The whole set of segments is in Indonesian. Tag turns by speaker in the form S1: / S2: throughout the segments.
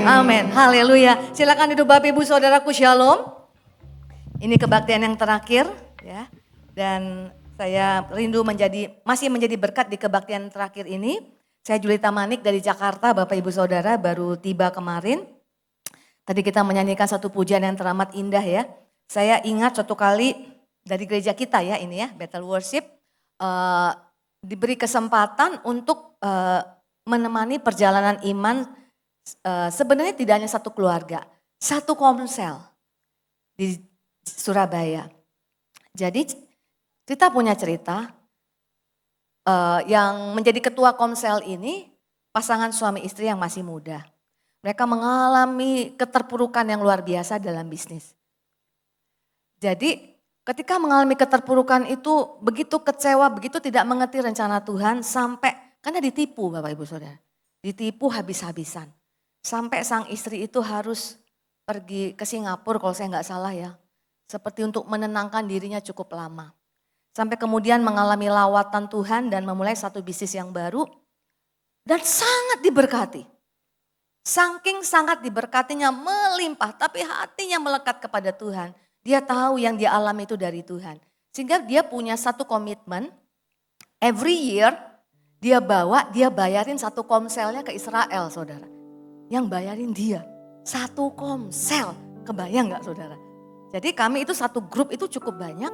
S1: Amin. Haleluya. Silakan duduk Bapak Ibu Saudaraku, Shalom. Ini kebaktian yang terakhir ya. Dan saya rindu masih menjadi berkat di kebaktian terakhir ini. Saya Julita Manik dari Jakarta, Bapak Ibu Saudara, baru tiba kemarin. Tadi kita menyanyikan satu pujian yang teramat indah ya. Saya ingat suatu kali dari gereja kita ya ini ya, Battle Worship. Diberi kesempatan untuk menemani perjalanan iman. Sebenarnya tidak hanya satu keluarga, satu komsel di Surabaya. Jadi kita punya cerita yang menjadi ketua komsel ini pasangan suami istri yang masih muda. Mereka mengalami keterpurukan yang luar biasa dalam bisnis. Jadi ketika mengalami keterpurukan itu begitu kecewa, begitu tidak mengerti rencana Tuhan sampai karena ditipu Bapak Ibu Saudara. Ditipu habis-habisan. Sampai sang istri itu harus pergi ke Singapura kalau saya nggak salah ya. Seperti untuk menenangkan dirinya cukup lama. Sampai kemudian mengalami lawatan Tuhan dan memulai satu bisnis yang baru. Dan sangat diberkati. Saking sangat diberkatinya melimpah tapi hatinya melekat kepada Tuhan. Dia tahu yang dia alami itu dari Tuhan. Sehingga dia punya satu komitmen. Every year dia bayarin satu komselnya ke Israel saudara. Yang bayarin dia satu komsel, kebayang gak saudara? Jadi kami itu satu grup itu cukup banyak.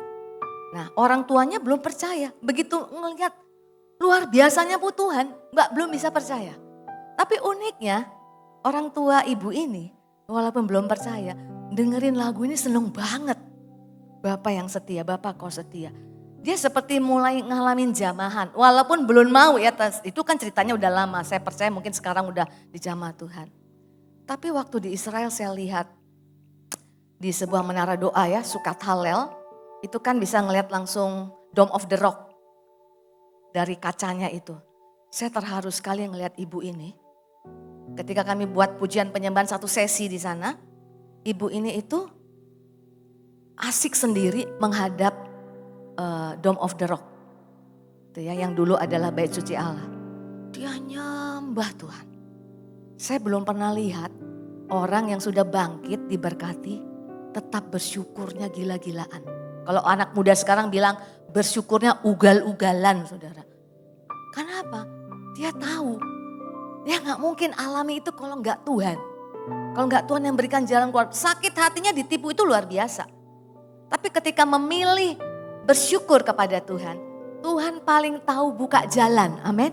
S1: Nah orang tuanya belum percaya, begitu ngelihat luar biasanya Tuhan belum bisa percaya. Tapi uniknya orang tua ibu ini walaupun belum percaya dengerin lagu ini seneng banget. Bapak yang setia, Bapak kau setia. Dia seperti mulai ngalamin jamahan, walaupun belum mau ya, itu kan ceritanya udah lama, saya percaya mungkin sekarang udah di jamaah Tuhan. Tapi waktu di Israel saya lihat di sebuah menara doa ya, Sukat Halel, itu kan bisa ngelihat langsung Dome of the Rock dari kacanya itu. Saya terharu sekali ngelihat ibu ini. Ketika kami buat pujian penyembahan satu sesi di sana, ibu ini itu asik sendiri menghadap Dome of the Rock. Itu ya, yang dulu adalah bait suci Allah. Dia nyembah Tuhan. Saya belum pernah lihat orang yang sudah bangkit diberkati tetap bersyukurnya gila-gilaan. Kalau anak muda sekarang bilang bersyukurnya ugal-ugalan saudara. Kenapa? Dia tahu. Dia gak mungkin alami itu kalau gak Tuhan. Kalau gak Tuhan yang berikan jalan keluar. Sakit hatinya ditipu itu luar biasa. Tapi ketika memilih bersyukur kepada Tuhan, Tuhan paling tahu buka jalan, amin.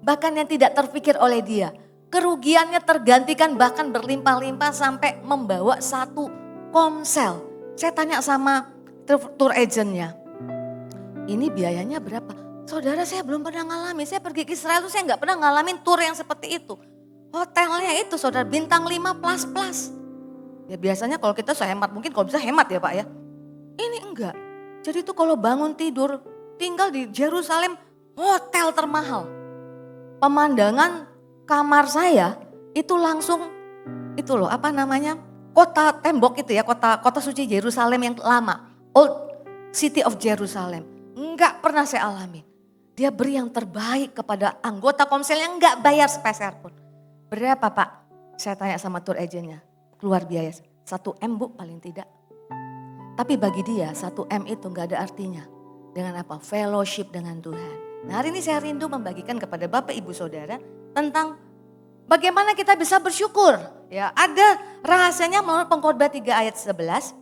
S1: Bahkan yang tidak terpikir oleh dia, kerugiannya tergantikan bahkan berlimpah-limpah sampai membawa satu komsel. Saya tanya sama tour agentnya, ini biayanya berapa? Saudara saya belum pernah ngalamin, saya pergi ke Israel tuh saya gak pernah ngalamin tour yang seperti itu. Hotelnya itu saudara bintang 5 plus. Ya biasanya kalau kita sehemat mungkin kalau bisa hemat ya Pak ya. Ini enggak. Jadi itu kalau bangun tidur, tinggal di Yerusalem, hotel termahal. Pemandangan kamar saya itu langsung, itu loh apa namanya, kota tembok itu ya, kota suci Yerusalem yang lama. Old City of Jerusalem. Enggak pernah saya alami. Dia beri yang terbaik kepada anggota komsel yang enggak bayar sepeser pun. Berapa Pak? Saya tanya sama tour agentnya, keluar biaya 1 M Bu paling tidak. Tapi bagi dia 1 M itu gak ada artinya. Dengan apa? Fellowship dengan Tuhan. Nah hari ini saya rindu membagikan kepada Bapak Ibu Saudara tentang bagaimana kita bisa bersyukur. Ya, ada rahasianya menurut Pengkhotbah 3 ayat 11.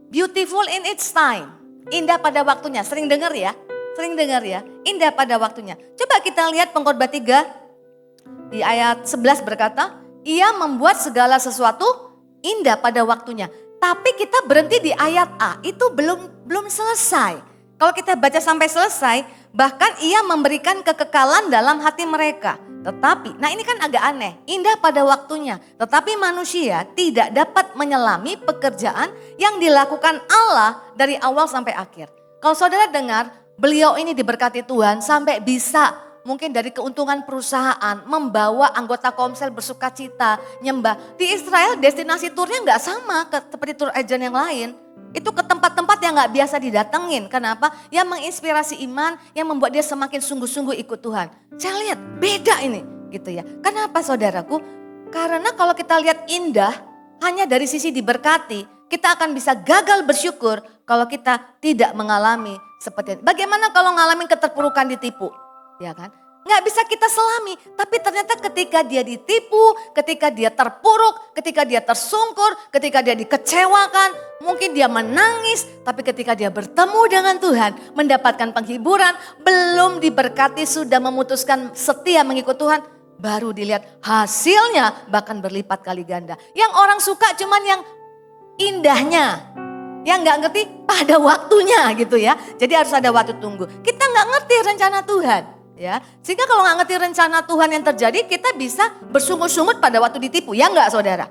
S1: Beautiful in its time. Indah pada waktunya. Sering dengar ya? Sering dengar ya? Indah pada waktunya. Coba kita lihat Pengkhotbah 3 di ayat 11 berkata, ia membuat segala sesuatu indah pada waktunya. Tapi kita berhenti di ayat A, itu belum selesai. Kalau kita baca sampai selesai, bahkan ia memberikan kekekalan dalam hati mereka. Tetapi, nah ini kan agak aneh, indah pada waktunya. Tetapi manusia tidak dapat menyelami pekerjaan yang dilakukan Allah dari awal sampai akhir. Kalau saudara dengar, beliau ini diberkati Tuhan sampai bisa mungkin dari keuntungan perusahaan membawa anggota komsel bersukacita, nyembah. Di Israel destinasi turnya nggak sama seperti tour agent yang lain. Itu ke tempat-tempat yang nggak biasa didatengin. Kenapa? Yang menginspirasi iman, yang membuat dia semakin sungguh-sungguh ikut Tuhan. Saya lihat beda ini gitu ya. Kenapa saudaraku? Karena kalau kita lihat indah hanya dari sisi diberkati, kita akan bisa gagal bersyukur kalau kita tidak mengalami seperti itu. Bagaimana kalau ngalamin keterpurukan, ditipu? Ya kan? Nggak bisa kita selami, tapi ternyata ketika dia ditipu, ketika dia terpuruk, ketika dia tersungkur, ketika dia dikecewakan, mungkin dia menangis, tapi ketika dia bertemu dengan Tuhan, mendapatkan penghiburan, belum diberkati, sudah memutuskan setia mengikut Tuhan, baru dilihat hasilnya bahkan berlipat kali ganda. Yang orang suka cuman yang indahnya, yang nggak ngerti pada waktunya gitu ya. Jadi harus ada waktu tunggu. Kita nggak ngerti rencana Tuhan. Ya, sehingga kalau nggak ngerti rencana Tuhan yang terjadi, kita bisa bersungut-sungut pada waktu ditipu, ya nggak saudara?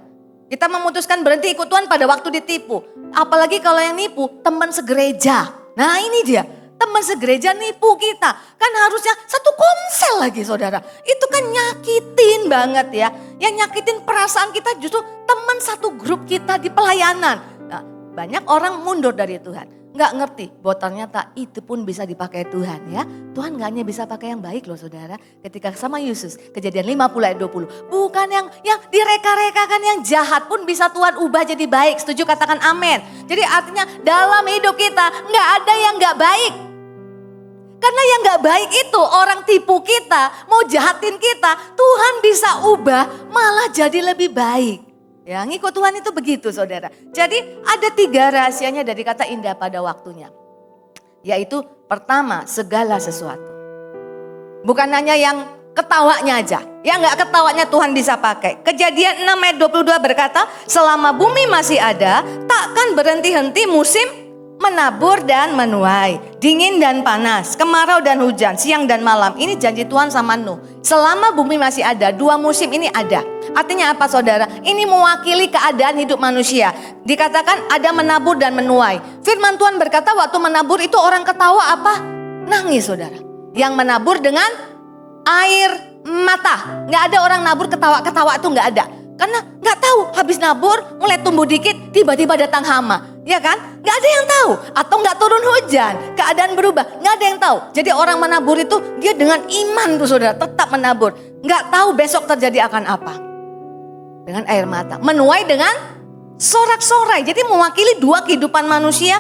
S1: Kita memutuskan berhenti ikut Tuhan pada waktu ditipu. Apalagi kalau yang nipu teman segereja. Nah ini dia, teman segereja nipu kita. Kan harusnya satu komsel lagi saudara. Itu kan nyakitin banget ya. Yang nyakitin perasaan kita justru teman satu grup kita di pelayanan. Nah, banyak orang mundur dari Tuhan. Nggak ngerti bahwa ternyata itu pun bisa dipakai Tuhan ya. Tuhan nggak hanya bisa pakai yang baik loh saudara. Ketika sama Yesus, Kejadian 50 ayat 20. Bukan yang direka-rekakan, yang jahat pun bisa Tuhan ubah jadi baik. Setuju, katakan amin. Jadi artinya dalam hidup kita nggak ada yang nggak baik. Karena yang nggak baik itu orang tipu kita, mau jahatin kita, Tuhan bisa ubah malah jadi lebih baik. Ya, ngikut Tuhan itu begitu saudara. Jadi ada 3 rahasianya dari kata indah pada waktunya. Yaitu pertama, segala sesuatu. Bukan hanya yang ketawanya aja. Yang gak ketawanya Tuhan bisa pakai. Kejadian 6 ayat 22 berkata, selama bumi masih ada, takkan berhenti-henti musim menabur dan menuai, dingin dan panas, kemarau dan hujan, siang dan malam. Ini janji Tuhan sama Nuh. Selama bumi masih ada, 2 musim ini ada. Artinya apa saudara? Ini mewakili keadaan hidup manusia. Dikatakan ada menabur dan menuai. Firman Tuhan berkata waktu menabur itu orang ketawa apa? Nangis saudara. Yang menabur dengan air mata. Gak ada orang nabur ketawa-ketawa itu gak ada. Karena gak tahu habis nabur mulai tumbuh dikit tiba-tiba datang hama. Ya kan? Gak ada yang tahu. Atau gak turun hujan. Keadaan berubah. Gak ada yang tahu. Jadi orang menabur itu dia dengan iman tuh saudara. Tetap menabur. Gak tahu besok terjadi akan apa. Dengan air mata. Menuai dengan sorak-sorai. Jadi mewakili 2 kehidupan manusia.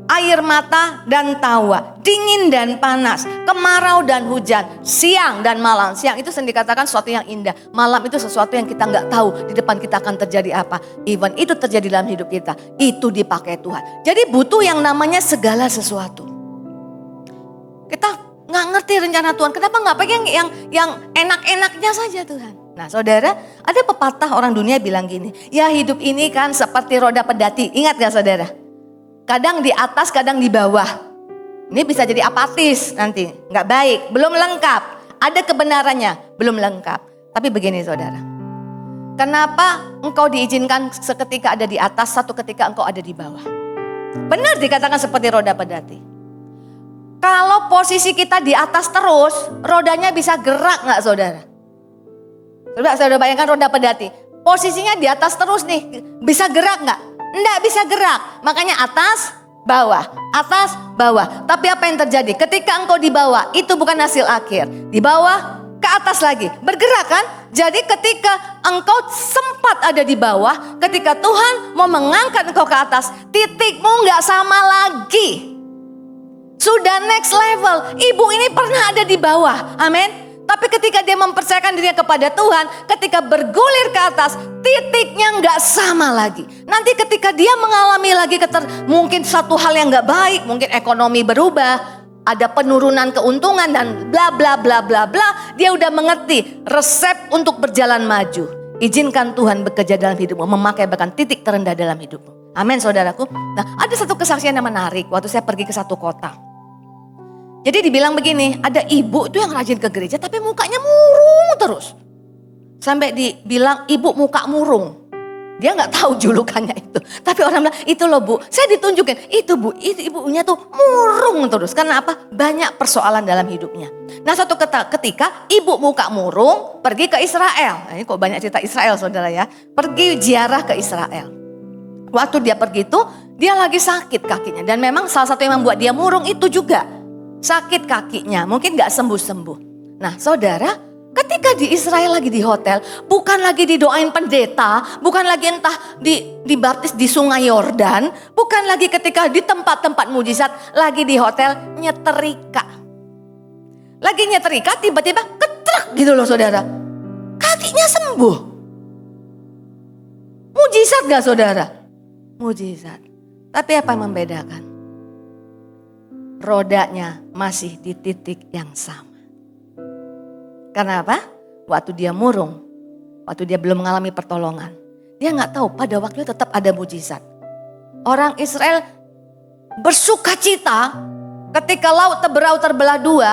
S1: Air mata dan tawa. Dingin dan panas. Kemarau dan hujan. Siang dan malam. Siang itu sendiri dikatakan sesuatu yang indah. Malam itu sesuatu yang kita gak tahu. Di depan kita akan terjadi apa. Even itu terjadi dalam hidup kita. Itu dipakai Tuhan. Jadi butuh yang namanya segala sesuatu. Kita gak ngerti rencana Tuhan. Kenapa gak pegang yang enak-enaknya saja Tuhan. Nah saudara, ada pepatah orang dunia bilang gini. Ya hidup ini kan seperti roda pedati. Ingat gak saudara? Kadang di atas, kadang di bawah. Ini bisa jadi apatis nanti. Gak baik, belum lengkap. Ada kebenarannya, belum lengkap. Tapi begini saudara. Kenapa engkau diizinkan seketika ada di atas, satu ketika engkau ada di bawah? Benar dikatakan seperti roda pedati. Kalau posisi kita di atas terus, rodanya bisa gerak gak saudara? Saudara bayangkan roda pedati. Posisinya di atas terus nih, bisa gerak gak? Enggak bisa gerak. Makanya atas, bawah, atas, bawah. Tapi apa yang terjadi? Ketika engkau di bawah, itu bukan hasil akhir. Di bawah, ke atas lagi. Bergerak kan? Jadi ketika engkau sempat ada di bawah, ketika Tuhan mau mengangkat engkau ke atas, titikmu enggak sama lagi. Sudah next level. Ibu ini pernah ada di bawah. Amin. Tapi ketika dia mempercayakan dirinya kepada Tuhan, ketika bergulir ke atas, titiknya nggak sama lagi. Nanti ketika dia mengalami lagi mungkin satu hal yang nggak baik, mungkin ekonomi berubah, ada penurunan keuntungan dan bla bla bla bla bla, dia udah mengerti resep untuk berjalan maju. Izinkan Tuhan bekerja dalam hidupmu, memakai bahkan titik terendah dalam hidupmu. Amin saudaraku. Nah ada satu kesaksian yang menarik waktu saya pergi ke satu kota. Jadi dibilang begini, ada ibu itu yang rajin ke gereja tapi mukanya murung terus. Sampai dibilang ibu muka murung. Dia gak tahu julukannya itu. Tapi orang bilang itu loh bu, saya ditunjukin. Itu bu, itu ibunya tuh murung terus. Karena apa? Banyak persoalan dalam hidupnya. Nah suatu ketika ibu muka murung pergi ke Israel. Nah, ini kok banyak cerita Israel saudara ya. Pergi ziarah ke Israel. Waktu dia pergi itu dia lagi sakit kakinya. Dan memang salah satu yang membuat dia murung itu juga sakit kakinya, mungkin gak sembuh-sembuh. Nah saudara, Ketika di Israel lagi di hotel, bukan lagi didoain pendeta, bukan lagi entah dibaptis di sungai Yordan, bukan lagi ketika di tempat-tempat mujizat, lagi di hotel nyetrika. Lagi nyetrika tiba-tiba ketrek gitu loh saudara. Kakinya sembuh. Mujizat gak saudara? Mujizat. Tapi apa yang membedakan? Rodanya masih di titik yang sama. Karena apa? Waktu dia murung, waktu dia belum mengalami pertolongan, dia gak tahu pada waktunya tetap ada mujizat. Orang Israel bersuka cita ketika laut Teberau terbelah dua,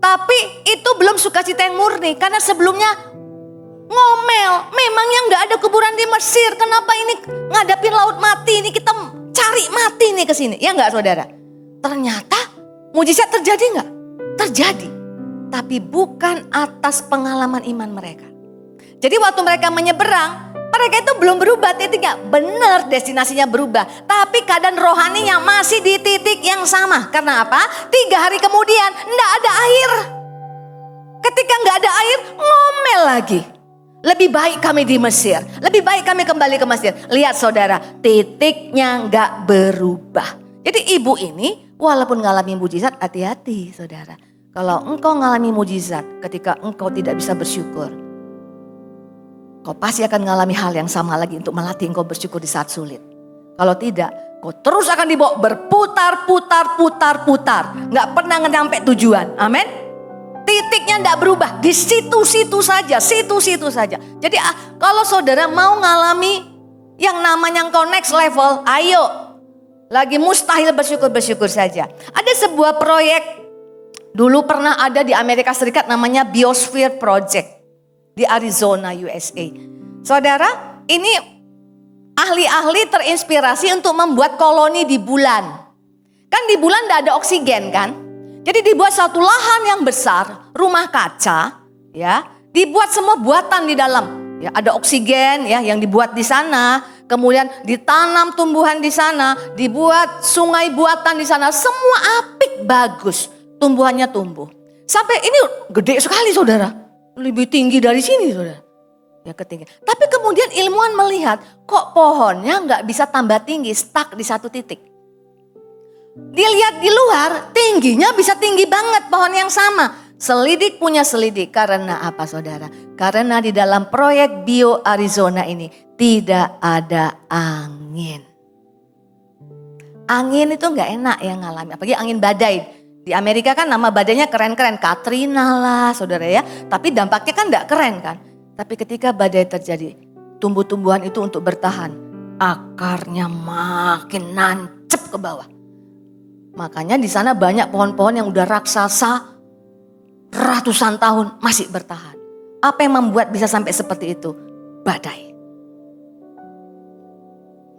S1: tapi itu belum sukacita yang murni. Karena sebelumnya ngomel, memangnya gak ada kuburan di Mesir, kenapa ini ngadapin laut mati, ini kita cari mati nih ke sini. Ya gak saudara? Ternyata mujizat terjadi gak? Terjadi. Tapi bukan atas pengalaman iman mereka. Jadi waktu mereka menyeberang, mereka itu belum berubah titiknya. Benar destinasinya berubah. Tapi keadaan rohaninya masih di titik yang sama. Karena apa? 3 hari kemudian enggak ada air. Ketika enggak ada air, ngomel lagi. Lebih baik kami di Mesir. Lebih baik kami kembali ke Mesir. Lihat saudara, titiknya enggak berubah. Jadi ibu ini walaupun ngalami mujizat, hati-hati saudara. Kalau engkau ngalami mujizat ketika engkau tidak bisa bersyukur, kau pasti akan ngalami hal yang sama lagi untuk melatih engkau bersyukur di saat sulit. Kalau tidak, kau terus akan dibawa berputar-putar. Gak pernah nyampe tujuan. Amin. Titiknya gak berubah. Di situ-situ saja. Jadi kalau saudara mau ngalami yang namanya engkau next level, ayo. Lagi mustahil bersyukur saja. Ada sebuah proyek. Dulu pernah ada di Amerika Serikat namanya Biosphere Project di Arizona, USA. Saudara, ini ahli-ahli terinspirasi untuk membuat koloni di bulan. Kan di bulan tidak ada oksigen kan? Jadi dibuat satu lahan yang besar, rumah kaca, ya, dibuat semua buatan di dalam. Ya, ada oksigen ya yang dibuat di sana, kemudian ditanam tumbuhan di sana, dibuat sungai buatan di sana, semua apik bagus. Tumbuhannya tumbuh. Sampai ini gede sekali saudara. Lebih tinggi dari sini saudara. Ya ketinggian. Tapi kemudian ilmuwan melihat kok pohonnya gak bisa tambah tinggi. Stuck di satu titik. Dilihat di luar tingginya bisa tinggi banget pohon yang sama. Selidik punya selidik. Karena apa saudara? Karena di dalam proyek Bio Arizona ini tidak ada angin. Angin itu gak enak ya ngalami. Apalagi angin badai. Di Amerika kan nama badainya keren-keren, Katrina lah saudara ya. Tapi dampaknya kan gak keren kan. Tapi ketika badai terjadi, tumbuh-tumbuhan itu untuk bertahan. Akarnya makin nancep ke bawah. Makanya di sana banyak pohon-pohon yang udah raksasa ratusan tahun masih bertahan. Apa yang membuat bisa sampai seperti itu? Badai.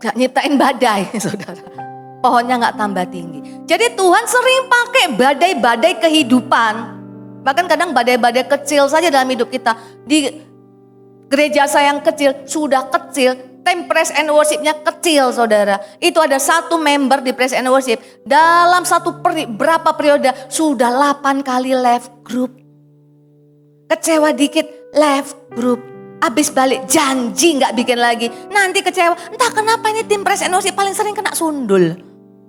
S1: Gak nyiptain badai saudara. Pohonnya gak tambah tinggi. Jadi Tuhan sering pakai badai-badai kehidupan. Bahkan kadang badai-badai kecil saja dalam hidup kita. Di gereja saya yang kecil, sudah kecil. Tim praise and worship-nya kecil saudara. Itu ada satu member di praise and worship. Dalam berapa periode sudah 8 kali left group. Kecewa dikit left group. Habis balik janji gak bikin lagi. Nanti kecewa. Entah kenapa ini tim praise and worship paling sering kena sundul.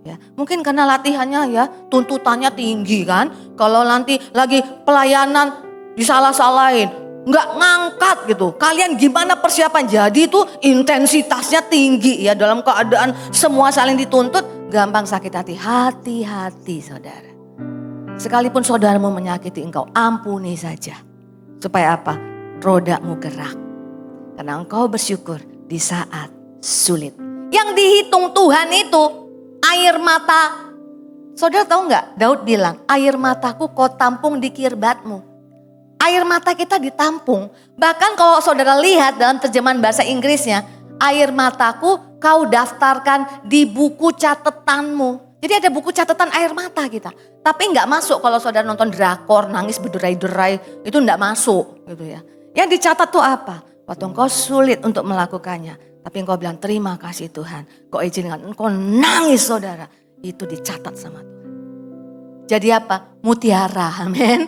S1: Ya, mungkin karena latihannya ya tuntutannya tinggi kan. Kalau nanti lagi pelayanan disalah-salahin, nggak ngangkat gitu. Kalian gimana persiapan? Jadi itu intensitasnya tinggi ya dalam keadaan semua saling dituntut, gampang sakit hati. Hati-hati saudara. Sekalipun saudaramu menyakiti engkau, ampuni saja. Supaya apa? Rodamu gerak. Karena engkau bersyukur di saat sulit. Yang dihitung Tuhan itu air mata. Saudara tahu nggak? Daud bilang, air mataku kau tampung di kirbatmu. Air mata kita ditampung. Bahkan kalau saudara lihat dalam terjemahan bahasa Inggrisnya, air mataku kau daftarkan di buku catatanmu. Jadi ada buku catatan air mata kita. Tapi nggak masuk kalau saudara nonton drakor, nangis berderai-derai, itu nggak masuk gitu ya. Yang dicatat tuh apa? Waktu engkau sulit untuk melakukannya. Tapi engkau bilang terima kasih Tuhan. Kau izinkan engkau nangis saudara. Itu dicatat sama Tuhan. Jadi apa? Mutiara, amin.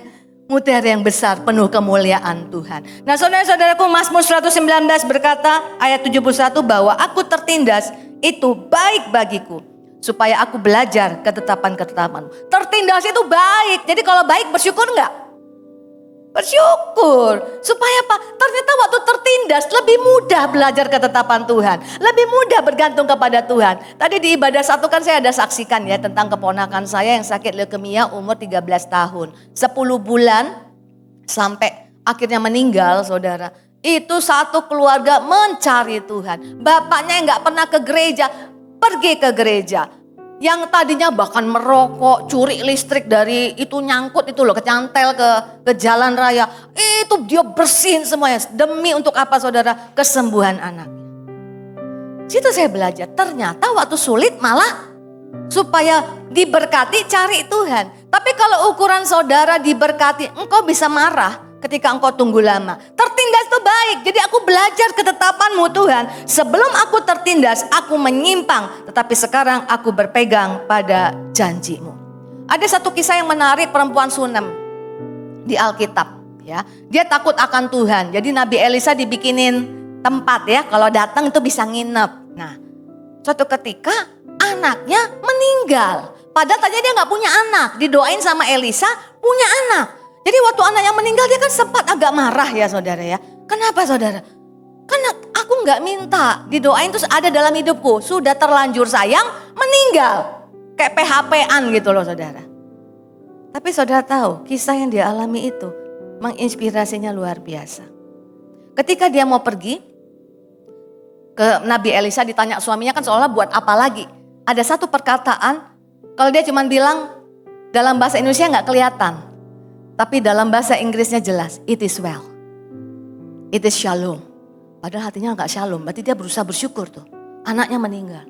S1: Mutiara yang besar penuh kemuliaan Tuhan. Nah saudara-saudaraku, Mazmur 119 berkata ayat 71 bahwa aku tertindas itu baik bagiku. Supaya aku belajar ketetapan-ketetapan. Tertindas itu baik. Jadi kalau baik bersyukur enggak? Bersyukur. Supaya apa? Ternyata waktu tertindas lebih mudah belajar ketetapan Tuhan. Lebih mudah bergantung kepada Tuhan. Tadi di ibadah satu kan saya ada saksikan ya tentang keponakan saya yang sakit leukemia umur 13 tahun. 10 bulan sampai akhirnya meninggal saudara. Itu satu keluarga mencari Tuhan. Bapaknya yang gak pernah ke gereja, pergi ke gereja. Yang tadinya bahkan merokok, curi listrik dari itu nyangkut itu loh, kecantel ke jalan raya. Itu dia bersihin semuanya. Demi untuk apa saudara? Kesembuhan anaknya. Situ saya belajar, ternyata waktu sulit malah supaya diberkati cari Tuhan. Tapi kalau ukuran saudara diberkati, engkau bisa marah ketika engkau tunggu lama. Tertindas itu baik, jadi aku belajar ketetapan-Mu Tuhan. Sebelum aku tertindas, aku menyimpang. Tetapi sekarang aku berpegang pada janji-Mu. Ada satu kisah yang menarik perempuan Sunem di Alkitab. Ya, dia takut akan Tuhan. Jadi Nabi Elisa dibikinin tempat ya, kalau datang itu bisa nginep. Nah, suatu ketika anaknya meninggal. Padahal tadinya dia gak punya anak. Didoain sama Elisa punya anak. Jadi waktu anaknya meninggal dia kan sempat agak marah ya saudara ya. Kenapa saudara? Karena aku gak minta didoain terus ada dalam hidupku. Sudah terlanjur sayang meninggal. Kayak PHP-an gitu loh saudara. Tapi saudara tahu kisah yang dia alami itu menginspirasinya luar biasa. Ketika dia mau pergi ke Nabi Elisa ditanya suaminya kan seolah buat apa lagi. Ada satu perkataan kalau dia cuma bilang dalam bahasa Indonesia gak kelihatan. Tapi dalam bahasa Inggrisnya jelas, it is well. It is shalom. Padahal hatinya gak shalom, berarti dia berusaha bersyukur tuh. Anaknya meninggal.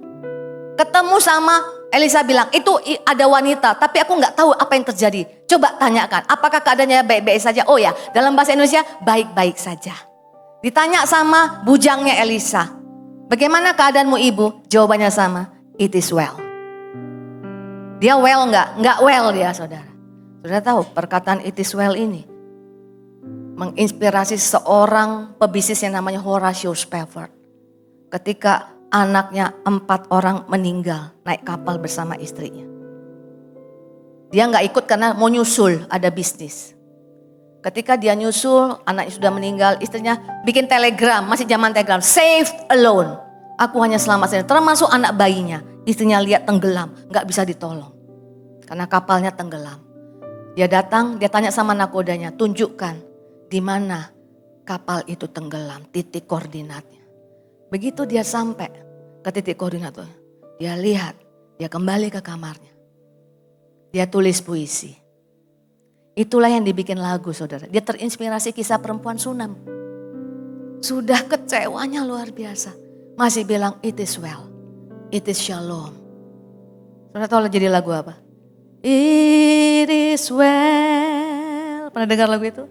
S1: Ketemu sama Elisa bilang, itu ada wanita, tapi aku gak tahu apa yang terjadi. Coba tanyakan, apakah keadaannya baik-baik saja? Oh ya, dalam bahasa Indonesia, baik-baik saja. Ditanya sama bujangnya Elisa, bagaimana keadaanmu ibu? Jawabannya sama, it is well. Dia well gak? Gak well dia saudara. Sudah tahu perkataan it is well ini menginspirasi seorang pebisnis yang namanya Horatio Spafford. Ketika anaknya 4 orang meninggal naik kapal bersama istrinya. Dia gak ikut karena mau nyusul ada bisnis. Ketika dia nyusul anaknya sudah meninggal, istrinya bikin telegram, masih zaman telegram, saved alone. Aku hanya selamat saja, termasuk anak bayinya. Istrinya lihat tenggelam, gak bisa ditolong. Karena kapalnya tenggelam. Dia datang, dia tanya sama nakodanya, tunjukkan di mana kapal itu tenggelam, titik koordinatnya. Begitu dia sampai ke titik koordinat, dia lihat, dia kembali ke kamarnya. Dia tulis puisi. Itulah yang dibikin lagu saudara. Dia terinspirasi kisah perempuan Sunem. Sudah kecewanya luar biasa. Masih bilang it is well, it is shalom. Saudara tahu jadi lagu apa? It is well. Pernah dengar lagu itu?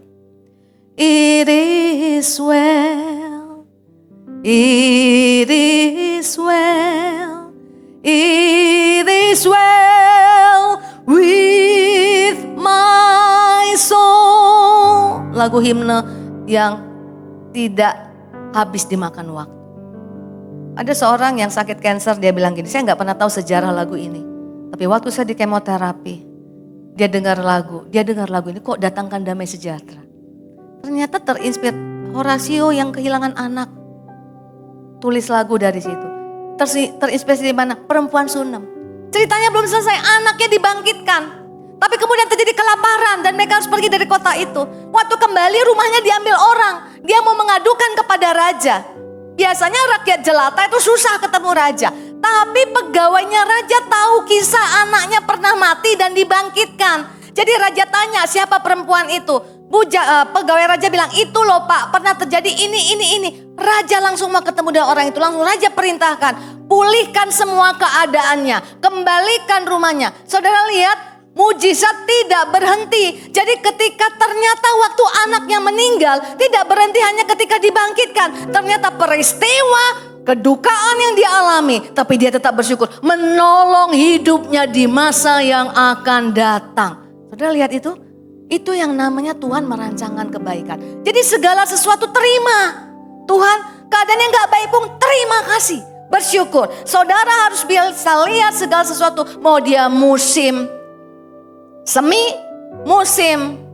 S1: It is well. It is well. It is well with my soul. Lagu himne yang tidak habis dimakan waktu. Ada seorang yang sakit kanker, dia bilang gini, saya gak pernah tahu sejarah lagu ini. Tapi waktu saya di kemoterapi, dia dengar lagu ini kok datangkan damai sejahtera. Ternyata terinspirasi Horatio yang kehilangan anak, tulis lagu dari situ. Terinspirasi di mana? Perempuan Sunem. Ceritanya belum selesai, anaknya dibangkitkan. Tapi kemudian terjadi kelaparan dan mereka harus pergi dari kota itu. Waktu kembali rumahnya diambil orang, dia mau mengadukan kepada raja. Biasanya rakyat jelata itu susah ketemu raja. Tapi pegawainya raja tahu kisah anaknya pernah mati dan dibangkitkan. Jadi raja tanya siapa perempuan itu. Pegawai raja bilang itu loh pak pernah terjadi ini. Raja langsung mau ketemu dengan orang itu. Langsung raja perintahkan pulihkan semua keadaannya. Kembalikan rumahnya. Saudara lihat mujizat tidak berhenti. Jadi ketika ternyata waktu anaknya meninggal tidak berhenti hanya ketika dibangkitkan. Ternyata peristiwa kedukaan yang dia alami, tapi dia tetap bersyukur menolong hidupnya di masa yang akan datang. Saudara lihat itu, Itu yang namanya Tuhan merancangkan kebaikan. Jadi segala sesuatu terima. Tuhan, keadaan yang gak baik pun terima kasih. Bersyukur. Saudara harus bisa lihat segala sesuatu. Mau dia musim semi, musim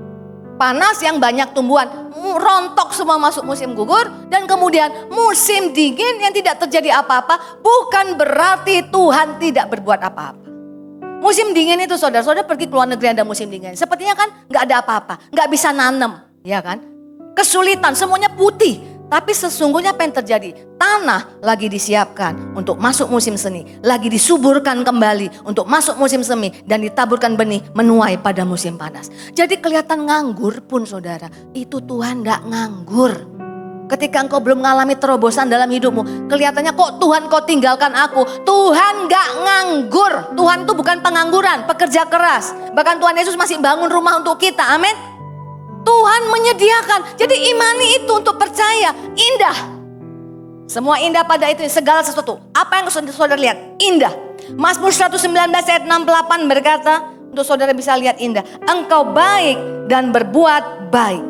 S1: panas yang banyak tumbuhan. Rontok semua masuk musim gugur. Dan kemudian musim dingin yang tidak terjadi apa-apa. Bukan berarti Tuhan tidak berbuat apa-apa. Musim dingin itu saudara-saudara pergi ke luar negeri ada musim dingin. Sepertinya kan gak ada apa-apa. Gak bisa nanam, ya kan. Kesulitan, semuanya putih. Tapi sesungguhnya apa yang terjadi? Tanah lagi disiapkan untuk masuk musim semi. Lagi disuburkan kembali untuk masuk musim semi. Dan ditaburkan benih menuai pada musim panas. Jadi kelihatan nganggur pun saudara. Itu Tuhan gak nganggur. Ketika engkau belum mengalami terobosan dalam hidupmu. Kelihatannya kok Tuhan kau tinggalkan aku. Tuhan gak nganggur. Tuhan itu bukan pengangguran, pekerja keras. Bahkan Tuhan Yesus masih bangun rumah untuk kita. Amin. Tuhan menyediakan. Jadi imani itu untuk percaya. Indah. Semua indah pada itu. Segala sesuatu. Apa yang saudara lihat? Indah. Mazmur 119 ayat 68 berkata. Untuk saudara bisa lihat indah. Engkau baik dan berbuat baik.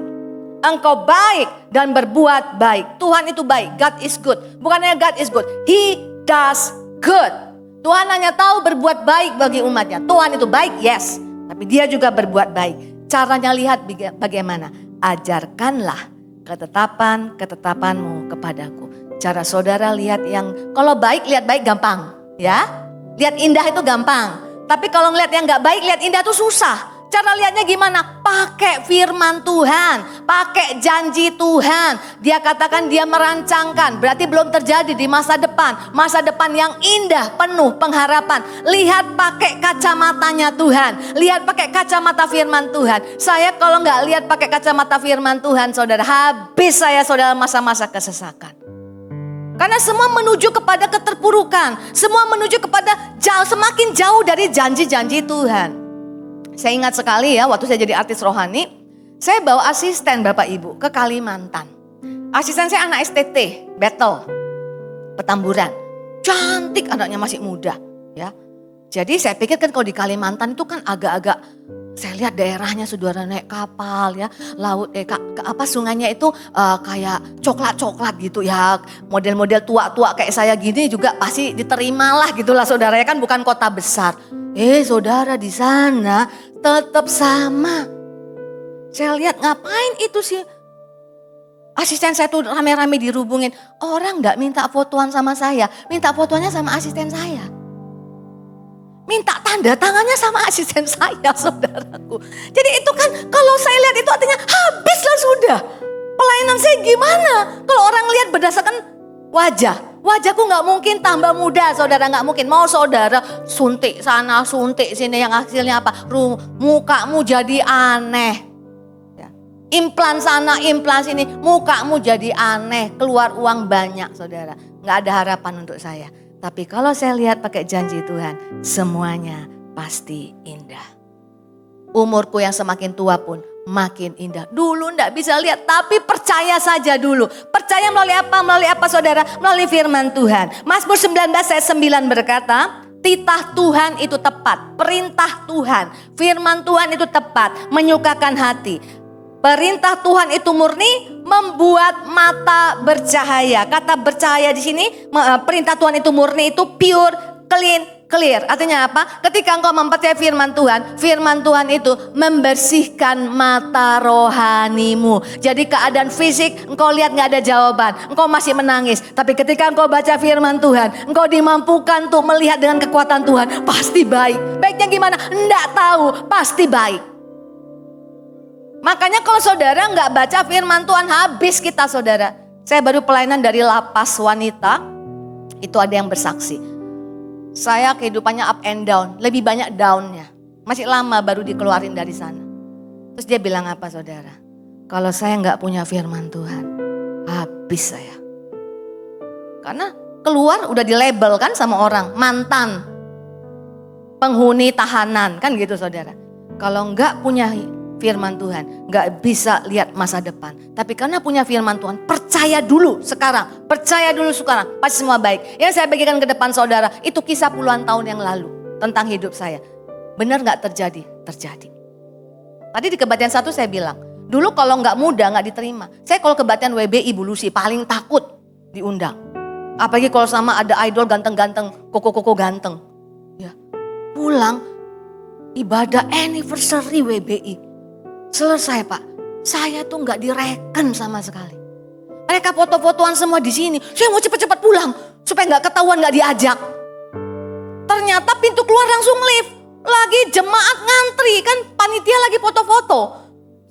S1: Engkau baik dan berbuat baik. Tuhan itu baik. God is good. Bukannya God is good. He does good. Tuhan hanya tahu berbuat baik bagi umatnya. Tuhan itu baik, yes. Tapi dia juga berbuat baik. Caranya lihat bagaimana. Ajarkanlah ketetapan-ketetapanmu kepadaku. Cara saudara lihat yang, kalau baik lihat baik gampang. Ya, lihat indah itu gampang. Tapi kalau ngelihat yang gak baik, lihat indah itu susah. Cara lihatnya gimana? Pakai firman Tuhan, pakai janji Tuhan. Dia katakan dia merancangkan, berarti belum terjadi di masa depan. Masa depan yang indah, penuh pengharapan. Lihat pakai kacamatanya Tuhan. Lihat pakai kacamata firman Tuhan. Saya kalau nggak lihat pakai kacamata firman Tuhan, saudara, habis saya saudara masa-masa kesesakan. Karena semua menuju kepada keterpurukan. Semua menuju kepada semakin jauh dari janji-janji Tuhan. Saya ingat sekali ya waktu saya jadi artis rohani. Saya bawa asisten Bapak Ibu ke Kalimantan. Asisten saya anak STT, Battle, Petamburan. Cantik anaknya masih muda. Ya. Jadi saya pikir kan kalau di Kalimantan itu kan agak-agak. Saya lihat daerahnya saudara naik kapal ya, laut sungainya itu kayak coklat-coklat gitu ya, model-model tua-tua kayak saya gini juga pasti diterimalah gitulah saudara ya kan bukan kota besar. Saudara di sana tetap sama. Saya lihat ngapain itu sih asisten saya tuh rame-rame dirubungin, orang nggak minta fotoan sama saya, minta fotonya sama asisten saya. Minta tanda tangannya sama asisten saya saudaraku. Jadi itu kan kalau saya lihat itu artinya habislah sudah. Pelayanan saya gimana? Kalau orang lihat berdasarkan wajah. Wajahku gak mungkin tambah muda saudara, gak mungkin. Mau saudara suntik sana suntik sini yang hasilnya apa? Mukamu jadi aneh. Ya. Implan sana implan sini mukamu jadi aneh. Keluar uang banyak saudara. Gak ada harapan untuk saya. Tapi kalau saya lihat pakai janji Tuhan, semuanya pasti indah. Umurku yang semakin tua pun makin indah. Dulu enggak bisa lihat, tapi percaya saja dulu. Percaya melalui apa? Melalui apa saudara? Melalui firman Tuhan. Mazmur 19 ayat 9 berkata, titah Tuhan itu tepat, perintah Tuhan, firman Tuhan itu tepat, menyukakan hati. Perintah Tuhan itu murni, membuat mata bercahaya. Kata bercahaya di sini, perintah Tuhan itu murni, itu pure, clear. Artinya apa? Ketika engkau mempercayai firman Tuhan itu membersihkan mata rohanimu. Jadi keadaan fisik engkau lihat gak ada jawaban, engkau masih menangis. Tapi ketika engkau baca firman Tuhan, engkau dimampukan untuk melihat dengan kekuatan Tuhan, pasti baik. Baiknya gimana? Enggak tahu, pasti baik. Makanya kalau saudara gak baca firman Tuhan, habis kita saudara. Saya baru pelayanan dari lapas wanita, itu ada yang bersaksi. Saya kehidupannya up and down, lebih banyak downnya. Masih lama baru dikeluarin dari sana. Terus dia bilang apa saudara? Kalau saya gak punya firman Tuhan, habis saya. Karena keluar udah dilabel kan sama orang, mantan, penghuni tahanan, kan gitu saudara. Kalau gak punya firman Tuhan, gak bisa lihat masa depan. Tapi karena punya firman Tuhan, percaya dulu sekarang, pasti semua baik. Yang saya bagikan ke depan saudara, itu kisah puluhan tahun yang lalu tentang hidup saya. Benar gak terjadi? Terjadi. Tadi di kebaktian 1 saya bilang, dulu kalau nggak muda nggak diterima. Saya kalau kebaktian WBI Bu Lucy paling takut diundang. Apalagi kalau sama ada idol ganteng-ganteng, koko-koko ganteng. Ya, pulang ibadah anniversary WBI. Selesai Pak, saya tuh nggak direken sama sekali. Mereka foto-fotoan semua di sini. Saya mau cepat-cepat pulang supaya nggak ketahuan, nggak diajak. Ternyata pintu keluar langsung lift. Lagi jemaat ngantri, kan panitia lagi foto-foto.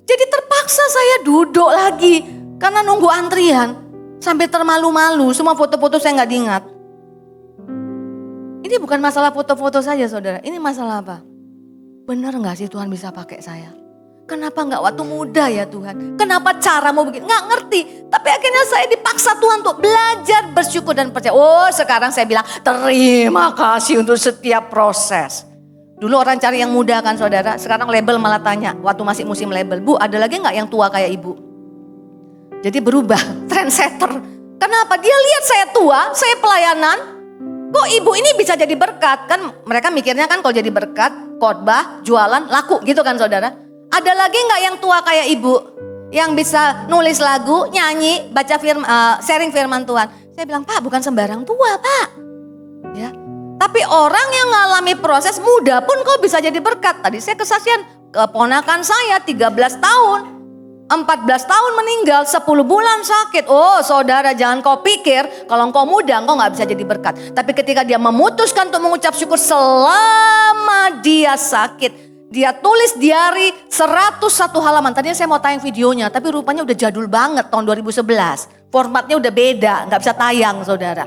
S1: Jadi terpaksa saya duduk lagi karena nunggu antrian. Sampai termalu-malu, semua foto-foto saya nggak diingat. Ini bukan masalah foto-foto saja saudara, ini masalah apa? Benar nggak sih Tuhan bisa pakai saya? Kenapa nggak waktu muda ya Tuhan? Kenapa cara mau begini? Nggak ngerti. Tapi akhirnya saya dipaksa Tuhan untuk belajar bersyukur dan percaya. Oh sekarang saya bilang terima kasih untuk setiap proses. Dulu orang cari yang muda kan saudara. Sekarang label malah tanya waktu masih musim label. Bu ada lagi nggak yang tua kayak ibu? Jadi berubah, trendsetter. Kenapa? Dia lihat saya tua, saya pelayanan. Kok ibu ini bisa jadi berkat? Kan mereka mikirnya kan kalau jadi berkat, khotbah, jualan, laku gitu kan saudara. Ada lagi nggak yang tua kayak ibu? Yang bisa nulis lagu, nyanyi, baca sharing firman Tuhan. Saya bilang, Pak bukan sembarang tua Pak. Ya. Tapi orang yang ngalami proses muda pun kok bisa jadi berkat. Tadi saya kesaksian, keponakan saya 13 tahun. 14 tahun meninggal, 10 bulan sakit. Oh saudara jangan kau pikir kalau engkau muda engkau gak bisa jadi berkat. Tapi ketika dia memutuskan untuk mengucap syukur selama dia sakit. Dia tulis diary 101 halaman. Tadinya saya mau tayang videonya tapi rupanya udah jadul banget tahun 2011. Formatnya udah beda, gak bisa tayang saudara.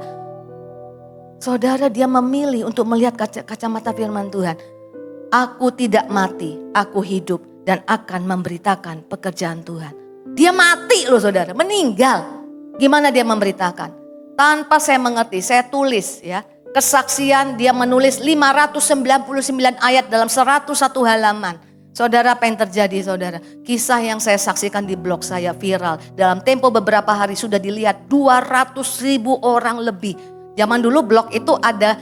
S1: Saudara dia memilih untuk melihat kacamata firman Tuhan. Aku tidak mati, aku hidup. Dan akan memberitakan pekerjaan Tuhan. Dia mati loh saudara, meninggal. Gimana dia memberitakan? Tanpa saya mengerti, saya tulis ya. Kesaksian dia menulis 599 ayat dalam 101 halaman. Saudara apa yang terjadi saudara? Kisah yang saya saksikan di blog saya viral. Dalam tempo beberapa hari sudah dilihat 200.000 orang lebih. Zaman dulu blog itu ada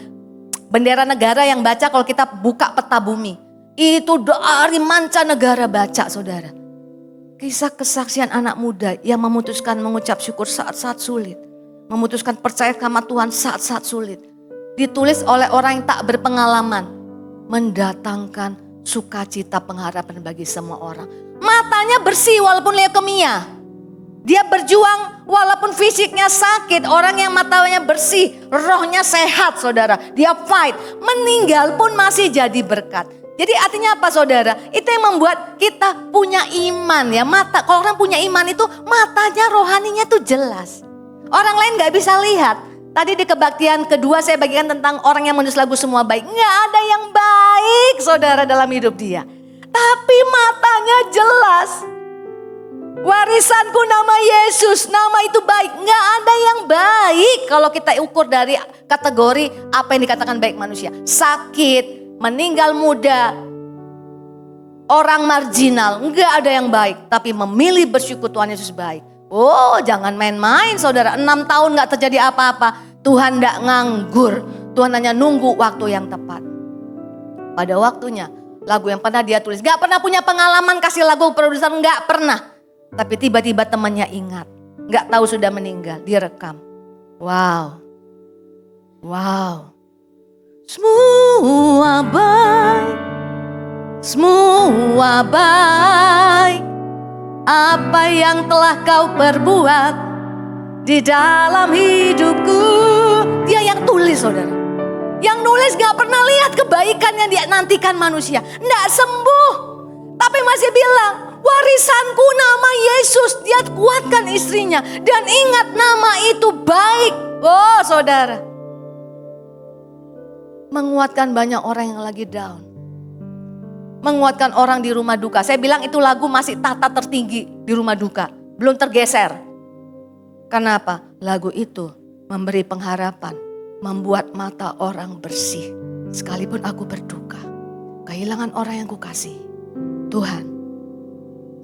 S1: bendera negara yang baca kalau kita buka peta bumi. Itu dari mancanegara baca saudara. Kisah kesaksian anak muda yang memutuskan mengucap syukur saat-saat sulit. Memutuskan percaya sama Tuhan saat-saat sulit. Ditulis oleh orang yang tak berpengalaman. Mendatangkan sukacita pengharapan bagi semua orang. Matanya bersih walaupun leukemia. Dia berjuang walaupun fisiknya sakit. Orang yang matanya bersih, rohnya sehat saudara. Dia fight, meninggal pun masih jadi berkat. Jadi artinya apa saudara? Itu yang membuat kita punya iman ya. Mata, kalau orang punya iman itu matanya rohaninya tuh jelas. Orang lain gak bisa lihat. Tadi di kebaktian kedua saya bagikan tentang orang yang menulis lagu semua baik. Gak ada yang baik saudara dalam hidup dia. Tapi matanya jelas. Warisanku nama Yesus, nama itu baik. Gak ada yang baik kalau kita ukur dari kategori apa yang dikatakan baik manusia. Sakit. Meninggal muda, orang marginal, enggak ada yang baik. Tapi memilih bersyukur Tuhan Yesus baik. Oh jangan main-main saudara, 6 tahun gak terjadi apa-apa. Tuhan gak nganggur, Tuhan hanya nunggu waktu yang tepat. Pada waktunya, lagu yang pernah dia tulis, gak pernah punya pengalaman kasih lagu produser, gak pernah. Tapi tiba-tiba temannya ingat, gak tahu sudah meninggal, direkam. Wow, wow. Semua baik, semua baik. Apa yang telah kau perbuat di dalam hidupku. Dia yang tulis saudara. Yang nulis gak pernah lihat kebaikan yang dia nantikan manusia. Nggak sembuh. Tapi masih bilang, warisanku nama Yesus. Dia kuatkan istrinya. Dan ingat nama itu baik. Oh saudara. Menguatkan banyak orang yang lagi down. Menguatkan orang di rumah duka. Saya bilang itu lagu masih tahta tertinggi di rumah duka. Belum tergeser. Kenapa? Lagu itu memberi pengharapan. Membuat mata orang bersih. Sekalipun aku berduka. Kehilangan orang yang kukasihi. Tuhan,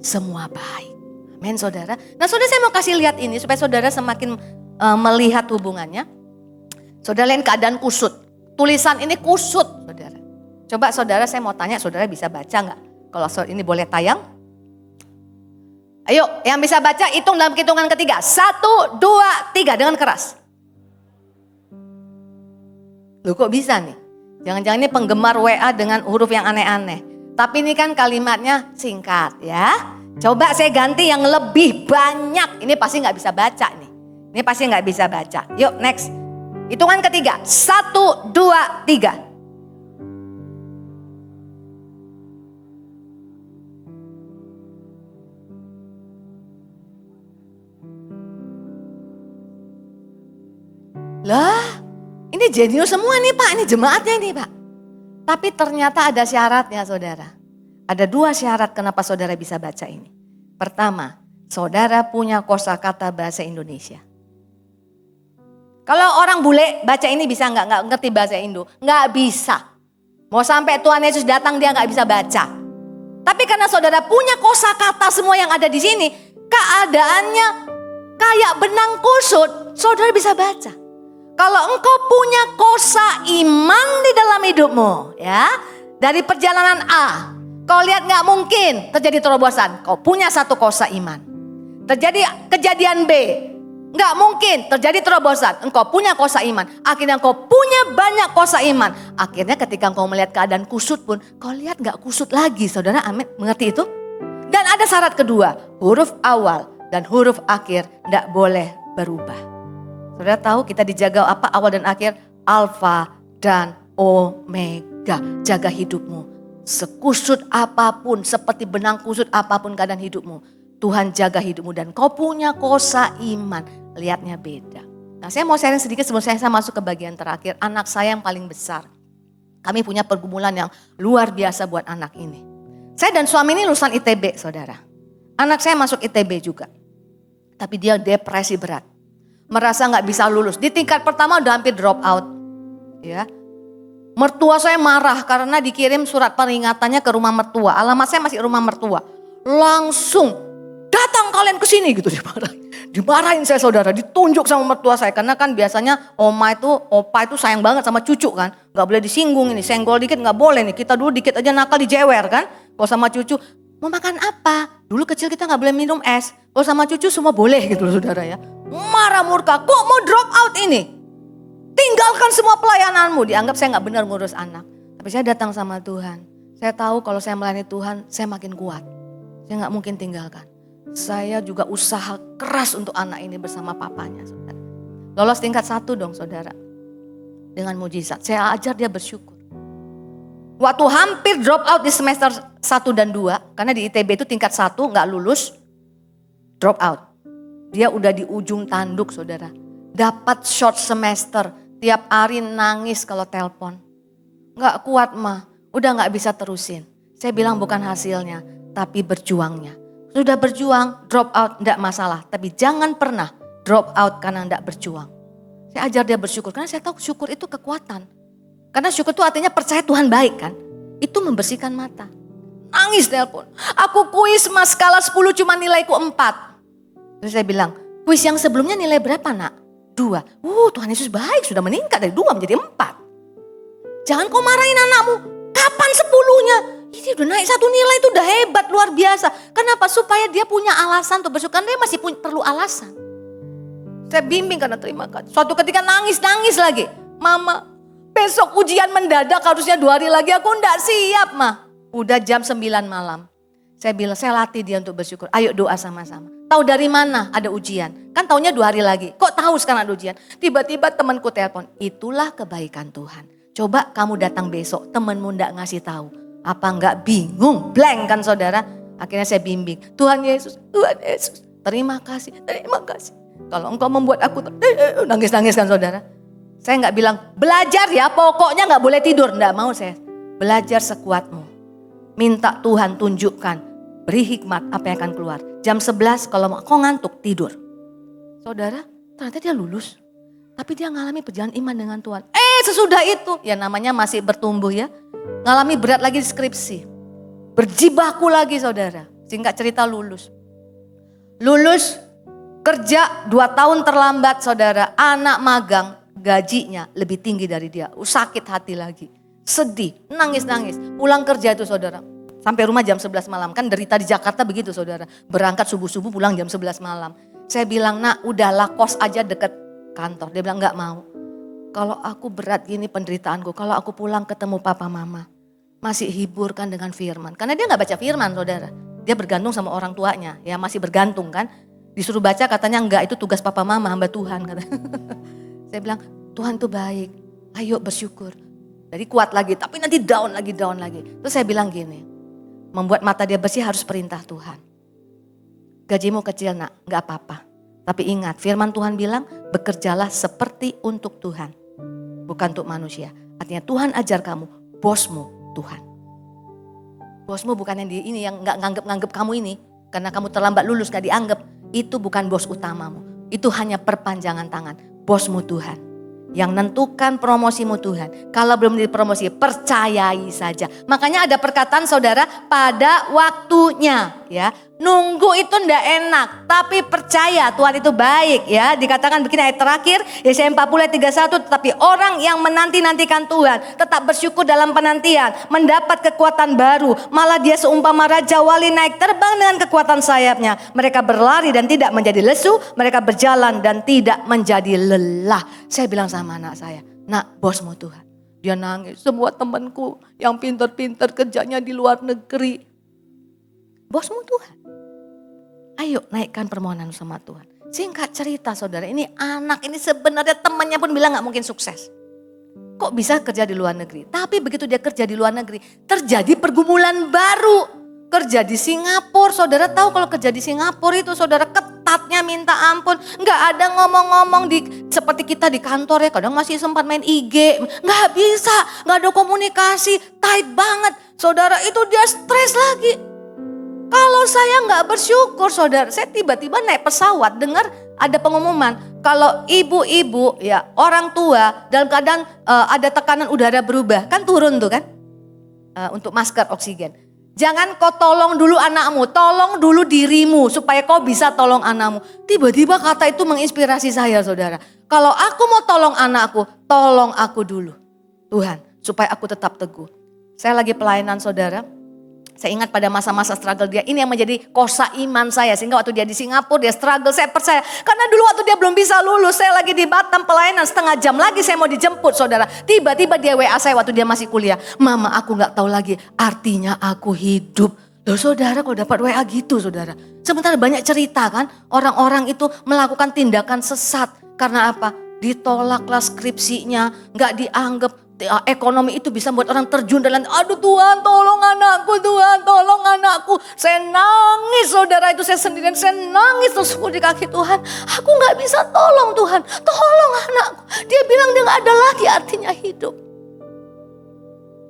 S1: semua baik. Amin saudara. Nah saudara saya mau kasih lihat ini supaya saudara semakin melihat hubungannya. Saudara lihat keadaan kusut. Tulisan ini kusut saudara. Coba saudara saya mau tanya saudara bisa baca gak? Kalau ini boleh tayang. Ayo, yang bisa baca hitung dalam hitungan ketiga. 1, 2, 3 dengan keras. Loh kok bisa nih? Jangan-jangan ini penggemar WA dengan huruf yang aneh-aneh. Tapi ini kan kalimatnya singkat ya. Coba saya ganti yang lebih banyak. Ini pasti nggak bisa baca nih. Ini pasti nggak bisa baca. Yuk next. Hitungan ketiga. 1, 2, 3. Lah, ini jenius semua nih Pak, ini jemaatnya nih Pak. Tapi ternyata ada syaratnya saudara. Ada 2 syarat kenapa saudara bisa baca ini. Pertama, saudara punya kosakata bahasa Indonesia. Kalau orang bule baca ini bisa nggak ngerti bahasa Indo? Nggak bisa. Mau sampai Tuhan Yesus datang dia nggak bisa baca. Tapi karena saudara punya kosakata semua yang ada di sini, keadaannya kayak benang kusut, saudara bisa baca. Kalau engkau punya kosa iman di dalam hidupmu, ya, dari perjalanan A, kau lihat nggak mungkin terjadi terobosan. Kau punya satu kosa iman. Terjadi kejadian B, nggak mungkin terjadi terobosan. Engkau punya kosa iman. Akhirnya engkau punya banyak kosa iman. Akhirnya ketika engkau melihat keadaan kusut pun, kau lihat nggak kusut lagi, saudara. Amin, mengerti itu? Dan ada syarat kedua, huruf awal dan huruf akhir nggak boleh berubah. Saudara tahu kita dijaga apa awal dan akhir? Alfa dan Omega. Jaga hidupmu. Sekusut apapun, seperti benang kusut apapun keadaan hidupmu. Tuhan jaga hidupmu dan kau punya kosa iman. Lihatnya beda. Nah saya mau sharing sedikit sebelum saya masuk ke bagian terakhir. Anak saya yang paling besar. Kami punya pergumulan yang luar biasa buat anak ini. Saya dan suami ini lulusan ITB saudara. Anak saya masuk ITB juga. Tapi dia depresi berat. Merasa gak bisa lulus. Di tingkat pertama udah hampir drop out. Ya. Mertua saya marah karena dikirim surat peringatannya ke rumah mertua. Alamat saya masih rumah mertua. Langsung datang kalian ke sini gitu dimarahin. Dimarahin saya saudara, ditunjuk sama mertua saya. Karena kan biasanya opa itu sayang banget sama cucu kan. Gak boleh disinggung ini, senggol dikit gak boleh nih. Kita dulu dikit aja nakal dijewer kan. Kalau sama cucu, mau makan apa? Dulu kecil kita gak boleh minum es. Kalau sama cucu semua boleh gitu loh saudara ya. Marah murka, kok mau drop out ini? Tinggalkan semua pelayananmu. Dianggap saya gak benar ngurus anak. Tapi saya datang sama Tuhan. Saya tahu kalau saya melayani Tuhan, saya makin kuat. Saya gak mungkin tinggalkan. Saya juga usaha keras untuk anak ini bersama papanya. Saudara. Lolos tingkat 1 dong saudara. Dengan mujizat. Saya ajar dia bersyukur. Waktu hampir drop out di semester 1 dan 2. Karena di ITB itu tingkat 1 gak lulus. Drop out. Dia udah di ujung tanduk saudara. Dapat short semester. Tiap hari nangis kalau telepon. Gak kuat mah. Udah gak bisa terusin. Saya bilang bukan hasilnya. Tapi berjuangnya. Sudah berjuang, drop out enggak masalah. Tapi jangan pernah drop out karena enggak berjuang. Saya ajar dia bersyukur. Karena saya tahu syukur itu kekuatan. Karena syukur itu artinya percaya Tuhan baik kan. Itu membersihkan mata. Nangis telepon. Aku kuis mas skala 10 cuma nilaiku 4. Terus saya bilang, kuis yang sebelumnya nilai berapa nak? 2. Tuhan Yesus baik, sudah meningkat dari 2 menjadi 4. Jangan kau marahin anakmu. Kapan 10-nya? Ini udah naik 1 nilai itu udah hebat, luar biasa. Kenapa? Supaya dia punya alasan untuk bersyukur. Karena dia masih perlu alasan. Saya bimbing karena terima kasih. Suatu ketika nangis lagi. Mama, besok ujian mendadak harusnya 2 hari lagi. Aku enggak siap mah. Udah jam 9 malam. Saya bilang, saya latih dia untuk bersyukur. Ayo doa sama-sama. Tahu dari mana ada ujian? Kan taunya 2 hari lagi. Kok tahu sekarang ada ujian? Tiba-tiba temanku telepon. Itulah kebaikan Tuhan. Coba kamu datang besok, temanmu enggak ngasih tahu. Apa enggak bingung? Blank kan saudara? Akhirnya saya bimbing. Tuhan Yesus. Terima kasih. Kalau engkau membuat aku nangis-nangis kan saudara. Saya enggak bilang, belajar ya pokoknya enggak boleh tidur. Enggak mau saya. Belajar sekuatmu. Minta Tuhan tunjukkan. Beri hikmat apa yang akan keluar. Jam 11 kalau kau ngantuk tidur. Saudara, ternyata dia lulus. Tapi dia ngalami perjalanan iman dengan Tuhan. Sesudah itu, ya namanya masih bertumbuh ya. Ngalami berat lagi di skripsi. Berjibaku lagi saudara. Singkat cerita lulus. Lulus, kerja 2 tahun terlambat saudara. Anak magang, gajinya lebih tinggi dari dia. Sakit hati lagi. Sedih, nangis-nangis. Pulang kerja itu saudara. Sampai rumah jam 11 malam. Kan derita di Jakarta begitu saudara. Berangkat subuh-subuh pulang jam 11 malam. Saya bilang, nak udahlah kos aja deket kantor. Dia bilang gak mau. Kalau aku berat gini penderitaanku. Kalau aku pulang ketemu papa mama. Masih hiburkan dengan firman. Karena dia gak baca firman saudara. Dia bergantung sama orang tuanya. Ya masih bergantung kan. Disuruh baca katanya enggak, itu tugas papa mama, hamba Tuhan. Kata. Saya bilang Tuhan tuh baik. Ayo bersyukur. Jadi kuat lagi. Tapi nanti down lagi. Terus saya bilang gini. Membuat mata dia bersih harus perintah Tuhan. Gajimu kecil nak, gak apa-apa. Tapi ingat firman Tuhan bilang bekerjalah seperti untuk Tuhan. Bukan untuk manusia. Artinya Tuhan ajar kamu, bosmu Tuhan. Bosmu bukan yang yang gak nganggep kamu ini. Karena kamu terlambat lulus gak dianggap. Itu bukan bos utamamu. Itu hanya perpanjangan tangan. Bosmu Tuhan. Yang nentukan promosimu Tuhan. Kalau belum dipromosi, percayai saja. Makanya ada perkataan saudara, pada waktunya ya. Nunggu itu ndak enak, tapi percaya Tuhan itu baik ya. Dikatakan begini ayat terakhir, Yesaya 40 ayat 31, tetapi orang yang menanti-nantikan Tuhan tetap bersyukur dalam penantian, mendapat kekuatan baru. Malah dia seumpama raja wali naik terbang dengan kekuatan sayapnya. Mereka berlari dan tidak menjadi lesu, mereka berjalan dan tidak menjadi lelah. Saya bilang sama anak saya, nak bosmu Tuhan. Dia nangis, semua temanku yang pintar-pintar kerjanya di luar negeri. Bosmu Tuhan. Ayo naikkan permohonan sama Tuhan. Singkat cerita saudara, ini anak ini sebenarnya temannya pun bilang gak mungkin sukses. Kok bisa kerja di luar negeri? Tapi begitu dia kerja di luar negeri, terjadi pergumulan baru. Kerja di Singapura, saudara tahu kalau kerja di Singapura itu saudara ketatnya minta ampun. Gak ada ngomong-ngomong seperti kita di kantor ya, kadang masih sempat main IG. Gak bisa, gak ada komunikasi, tight banget. Saudara itu dia stres lagi. Kalau saya nggak bersyukur saudara, saya tiba-tiba naik pesawat dengar ada pengumuman. Kalau ibu-ibu ya orang tua dalam keadaan ada tekanan udara berubah, kan turun tuh kan untuk masker oksigen. Jangan kau tolong dulu anakmu, tolong dulu dirimu supaya kau bisa tolong anakmu. Tiba-tiba kata itu menginspirasi saya saudara. Kalau aku mau tolong anakku, tolong aku dulu Tuhan supaya aku tetap teguh. Saya lagi pelayanan saudara. Saya ingat pada masa-masa struggle dia, ini yang menjadi kosa iman saya. Sehingga waktu dia di Singapura, dia struggle, saya percaya. Karena dulu waktu dia belum bisa lulus, saya lagi di Batam pelayanan, setengah jam lagi saya mau dijemput saudara. Tiba-tiba dia WA saya waktu dia masih kuliah. Mama aku gak tahu lagi artinya aku hidup. Loh saudara kalau dapat WA gitu saudara. Sementara banyak cerita kan, orang-orang itu melakukan tindakan sesat. Karena apa? Ditolaklah skripsinya, gak dianggap. Ekonomi itu bisa membuat orang terjun dalam, aduh Tuhan tolong anakku, Tuhan tolong anakku. Saya nangis saudara itu, saya sendirian, saya nangis terus di kaki Tuhan. Aku gak bisa tolong Tuhan, tolong anakku. Dia bilang dia gak ada lagi artinya hidup.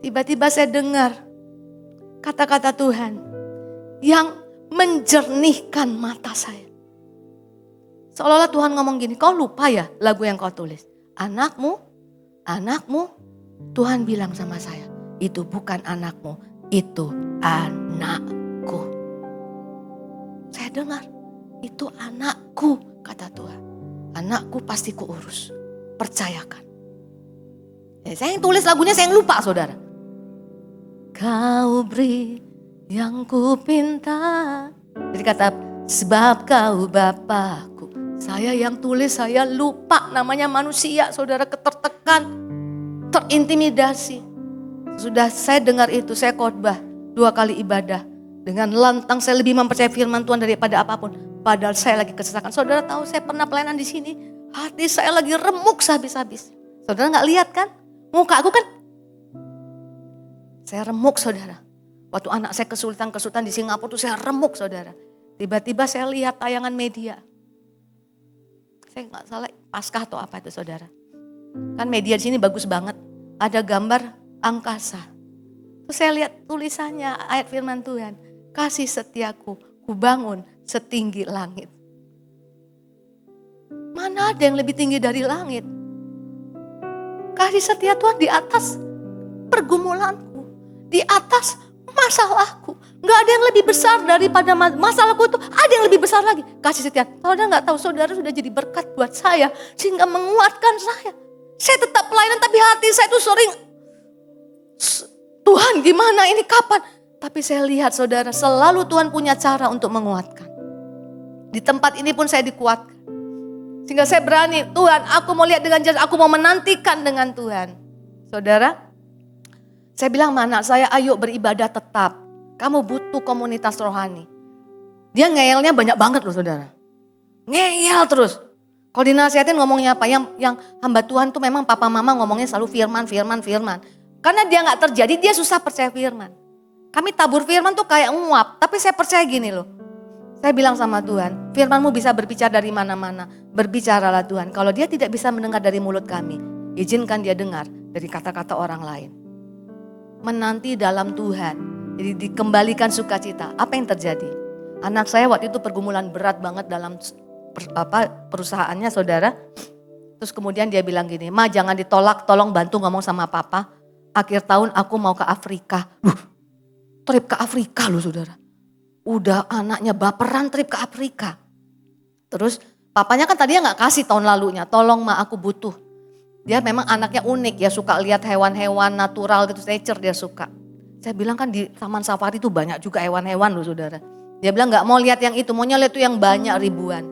S1: Tiba-tiba saya dengar kata-kata Tuhan yang menjernihkan mata saya. Seolah-olah Tuhan ngomong gini, kau lupa ya lagu yang kau tulis. Anakmu, Tuhan bilang sama saya, itu bukan anakmu, itu anakku. Saya dengar, itu anakku, kata Tuhan. Anakku pasti kuurus, percayakan. Saya yang tulis lagunya, saya yang lupa saudara. Kau beri yang ku pinta. Jadi kata, sebab kau Bapakku. Saya yang tulis, saya lupa, namanya manusia saudara, ketertekan. Terintimidasi. Sudah saya dengar itu, saya khotbah 2 kali ibadah. Dengan lantang saya lebih mempercayai firman Tuhan daripada apapun. Padahal saya lagi kesesakan. Saudara tahu saya pernah pelayanan di sini. Hati saya lagi remuk sehabis-habis. Saudara gak lihat kan? Muka aku kan. Saya remuk saudara. Waktu anak saya kesulitan di Singapura tuh saya remuk saudara. Tiba-tiba saya lihat tayangan media. Saya gak salah Paskah atau apa itu saudara. Kan media di sini bagus banget. Ada gambar angkasa. Terus saya lihat tulisannya ayat firman Tuhan. Kasih setiaku, ku bangun setinggi langit. Mana ada yang lebih tinggi dari langit? Kasih setia Tuhan di atas pergumulanku. Di atas masalahku. Gak ada yang lebih besar daripada masalahku itu. Ada yang lebih besar lagi. Kasih setia. Saudara gak tahu, saudara sudah jadi berkat buat saya. Sehingga menguatkan saya. Saya tetap pelayanan tapi hati saya itu sering, Tuhan gimana ini kapan? Tapi saya lihat saudara, selalu Tuhan punya cara untuk menguatkan. Di tempat ini pun saya dikuatkan. Sehingga saya berani, Tuhan aku mau lihat dengan jelas, aku mau menantikan dengan Tuhan. Saudara, saya bilang sama anak saya, ayo beribadah tetap. Kamu butuh komunitas rohani. Dia ngeyelnya banyak banget loh saudara. Ngeyel terus. Kalau dinasihatin ngomongnya apa? Yang hamba Tuhan tuh memang papa mama ngomongnya selalu firman. Karena dia gak terjadi, dia susah percaya firman. Kami tabur firman tuh kayak nguap, tapi saya percaya gini loh. Saya bilang sama Tuhan, firman-Mu bisa berbicara dari mana-mana. Berbicaralah Tuhan, kalau dia tidak bisa mendengar dari mulut kami, izinkan dia dengar dari kata-kata orang lain. Menanti dalam Tuhan, jadi dikembalikan sukacita. Apa yang terjadi? Anak saya waktu itu pergumulan berat banget dalam perusahaannya saudara. Terus kemudian dia bilang gini, Ma jangan ditolak, tolong bantu ngomong sama papa. Akhir tahun aku mau ke Afrika. Trip ke Afrika loh saudara. Udah anaknya baperan trip ke Afrika. Terus papanya kan tadinya gak kasih tahun lalunya. Tolong Ma aku butuh. Dia memang anaknya unik ya, suka lihat hewan-hewan natural gitu, nature dia suka. Saya bilang kan di taman safari itu banyak juga hewan-hewan loh saudara. Dia bilang gak mau lihat yang itu, maunya lihat itu yang banyak ribuan.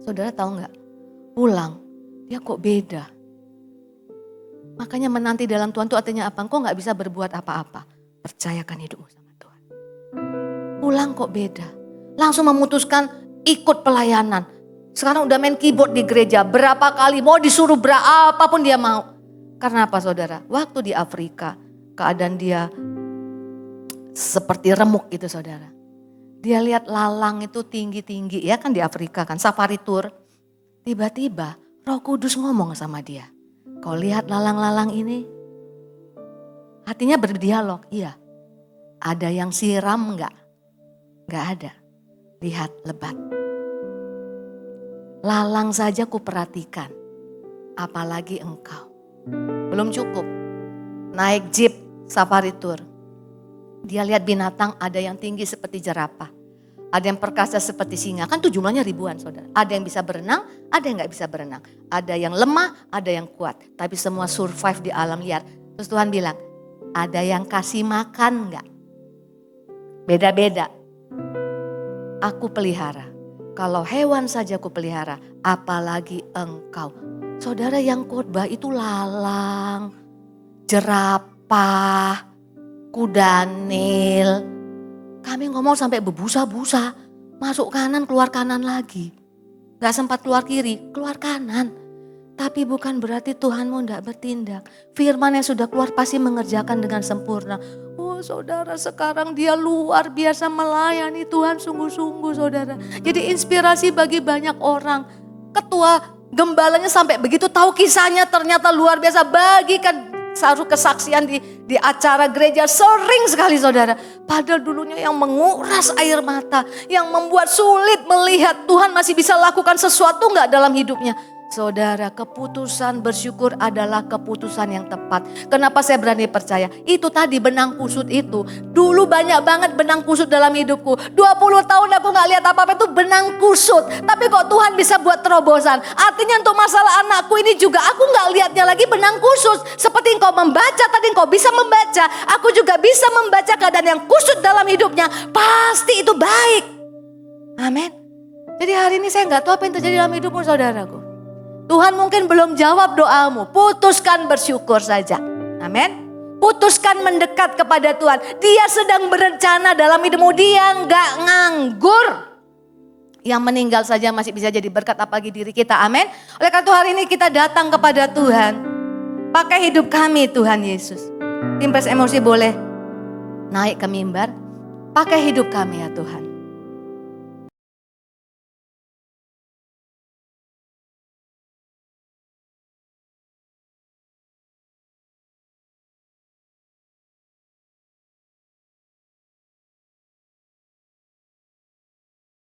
S1: Saudara tahu gak? Pulang, dia kok beda. Makanya menanti dalam Tuhan itu artinya apa? Engkau gak bisa berbuat apa-apa. Percayakan hidupmu sama Tuhan. Pulang kok beda. Langsung memutuskan ikut pelayanan. Sekarang udah main keyboard di gereja. Berapa kali mau disuruh berapapun dia mau. Karena apa saudara? Waktu di Afrika keadaan dia seperti remuk gitu saudara. Dia lihat lalang itu tinggi-tinggi ya kan di Afrika kan safari tour. Tiba-tiba Roh Kudus ngomong sama dia. Kau lihat lalang-lalang ini? Hatinya berdialog, iya. Ada yang siram enggak? Enggak ada. Lihat lebat. Lalang saja kuperhatikan, apalagi engkau. Belum cukup, naik jeep safari tour. Dia lihat binatang ada yang tinggi seperti jerapah. Ada yang perkasa seperti singa, kan tuh jumlahnya ribuan saudara. Ada yang bisa berenang, ada yang gak bisa berenang. Ada yang lemah, ada yang kuat. Tapi semua survive di alam liar. Terus Tuhan bilang, ada yang kasih makan enggak? Beda-beda. Aku pelihara. Kalau hewan saja aku pelihara, apalagi engkau. Saudara yang khotbah itu lalang, jerapah, kuda nil. Kami ngomong sampai berbusa-busa. Masuk kanan, keluar kanan lagi. Gak sempat keluar kiri, keluar kanan. Tapi bukan berarti Tuhanmu tidak bertindak. Firman yang sudah keluar pasti mengerjakan dengan sempurna. Oh saudara sekarang dia luar biasa melayani Tuhan sungguh-sungguh saudara. Jadi inspirasi bagi banyak orang. Ketua gembalanya sampai begitu tahu kisahnya ternyata luar biasa. Bagikan satu kesaksian di acara gereja sering sekali saudara. Padahal dulunya yang menguras air mata. Yang membuat sulit melihat Tuhan masih bisa lakukan sesuatu enggak dalam hidupnya. Saudara, keputusan bersyukur adalah keputusan yang tepat. Kenapa saya berani percaya? Itu tadi benang kusut itu. Dulu banyak banget benang kusut dalam hidupku. 20 tahun aku gak lihat apa-apa itu benang kusut. Tapi kok Tuhan bisa buat terobosan. Artinya untuk masalah anakku ini juga aku gak lihatnya lagi benang kusut. Seperti engkau membaca tadi engkau bisa membaca. Aku juga bisa membaca keadaan yang kusut dalam hidupnya. Pasti itu baik. Amin. Jadi hari ini saya gak tahu apa yang terjadi dalam hidupmu saudaraku. Tuhan mungkin belum jawab doamu. Putuskan bersyukur saja. Amin. Putuskan mendekat kepada Tuhan. Dia sedang berencana dalam hidupmu. Dia enggak nganggur. Yang meninggal saja masih bisa jadi berkat apalagi diri kita. Amin. Oleh karena itu hari ini kita datang kepada Tuhan. Pakai hidup kami Tuhan Yesus. Tim Pres Emosi boleh naik ke mimbar. Pakai hidup kami ya Tuhan.